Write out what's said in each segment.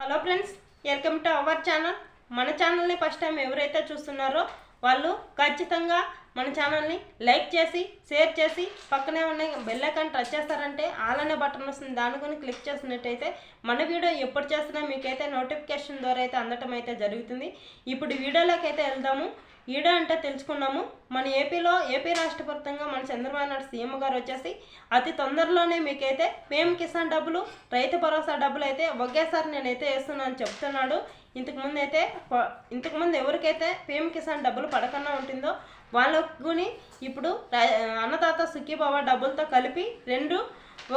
Hello friends, welcome to our channel. మన ఛానల్ని first time ఎవరైతే చూస్తున్నారో వాళ్ళు ఖచ్చితంగా మన ఛానల్ని లైక్ చేసి షేర్ చేసి పక్కనే ఉన్న బెల్ ఐకాన్ టచ్ చేస్తారంటే ఆల్ అనే బటన్ వస్తుంది. దానికొని క్లిక్ చేసినట్టయితే మన వీడియో ఎప్పుడు చేస్తున్నా మీకైతే నోటిఫికేషన్ ద్వారా అయితే అందటం అయితే జరుగుతుంది. ఇప్పుడు వీడియోలోకి అయితే వెళ్దాము. వీడియో అంటే తెలుసుకున్నాము. మన ఏపీ రాష్ట్ర వ్యాప్తంగా మన చంద్రబాబు నాయుడు సీఎం గారు వచ్చేసి అతి తొందరలోనే మీకైతే పీఎం కిసాన్ డబ్బులు, రైతు భరోసా డబ్బులు అయితే ఒకేసారి నేనైతే వేస్తున్నాను చెప్తున్నాడు. ఇంతకుముందు ఎవరికైతే పీఎం కిసాన్ డబ్బులు పడకన్నా ఉంటుందో వాళ్ళకుని ఇప్పుడు అన్నదాత సుఖీభవ డబ్బులతో కలిపి రెండు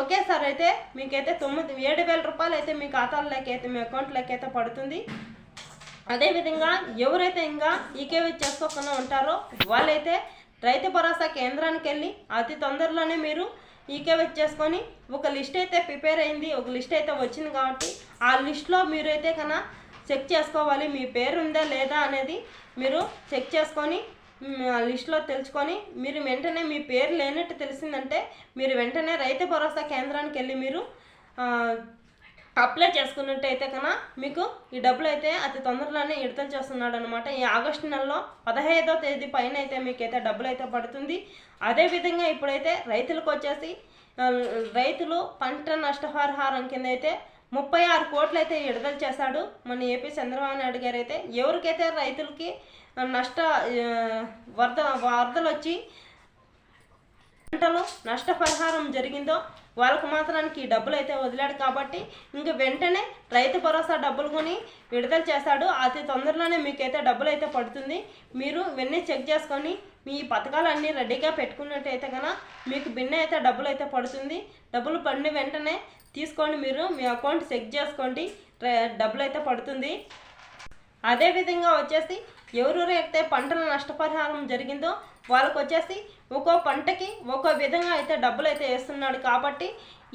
ఒకేసారి అయితే మీకైతే 7,000 రూపాయలు అయితే మీ ఖాతాల్లోకి అయితే మీ అకౌంట్లోకి అయితే పడుతుంది. అదేవిధంగా ఎవరైతే ఇంకా ఈకేవై చేసుకోకుండా ఉంటారో వాళ్ళైతే రైతు భరోసా కేంద్రానికి వెళ్ళి అతి తొందరలోనే మీరు ఈకేవై చేసుకొని ఒక లిస్ట్ అయితే ప్రిపేర్ అయింది, ఒక లిస్ట్ అయితే వచ్చింది. కాబట్టి ఆ లిస్ట్లో మీరైతే కన్నా చెక్ చేసుకోవాలి, మీ పేరు ఉందా లేదా అనేది మీరు చెక్ చేసుకొని ఆ లిస్ట్లో తెలుసుకొని మీరు వెంటనే మీ పేరు లేనట్టు తెలిసిందంటే మీరు వెంటనే రైతు భరోసా కేంద్రానికి వెళ్ళి మీరు అప్లై చేసుకున్నట్టయితే కన్నా మీకు ఈ డబ్బులు అయితే అతి తొందరలోనే విడుదల చేస్తున్నాడు అనమాట. ఈ ఆగస్టు నెలలో 15వ తేదీ పైన అయితే మీకైతే డబ్బులు అయితే పడుతుంది. అదేవిధంగా ఇప్పుడైతే రైతులకు వచ్చేసి రైతులు పంట నష్టపరిహారం కింద అయితే 36 కోట్లు అయితే విడుదల చేశాడు మన ఏపీ చంద్రబాబు నాయుడు గారు. అయితే ఎవరికైతే రైతులకి వరదలు వచ్చి పంటలు నష్టపరిహారం జరిగిందో వాళ్ళకు మాత్రానికి ఈ డబ్బులు అయితే వదిలాడు. కాబట్టి ఇంక వెంటనే రైతు భరోసా డబ్బులు కొని విడుదల చేశాడు. అతి తొందరలోనే మీకైతే డబ్బులు అయితే పడుతుంది. మీరు ఇవన్నీ చెక్ చేసుకొని మీ పథకాలన్నీ రెడీగా పెట్టుకున్నట్టయితే కనుక మీకు బిన్న అయితే డబ్బులు అయితే పడుతుంది. డబ్బులు పడిన వెంటనే తీసుకొని మీరు మీ అకౌంట్ చెక్ చేసుకోండి, డబ్బులు అయితే పడుతుంది. అదేవిధంగా వచ్చేసి ఎవరైతే పంటల నష్టపరిహారం జరిగిందో వాళ్ళకు వచ్చేసి ఒక్కో పంటకి ఒక్కో విధంగా అయితే డబ్బులు అయితే వేస్తున్నాడు. కాబట్టి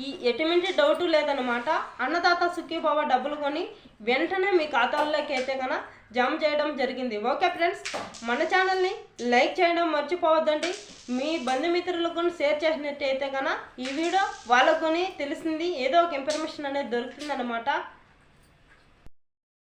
ఈ ఎటువంటి డౌటు లేదనమాట. అన్నదాత సుఖీభవ డబ్బులు కొని వెంటనే మీ ఖాతాల్లోకి అయితే కనుక జమ చేయడం జరిగింది. ఓకే ఫ్రెండ్స్, మన ఛానల్ని లైక్ చేయడం మర్చిపోవద్దండి. మీ బంధుమిత్రులకు షేర్ చేసినట్టయితే కనుక ఈ వీడియో వాళ్ళకు తెలిసింది ఏదో ఒక ఇన్ఫర్మేషన్ అనేది దొరుకుతుంది అనమాట.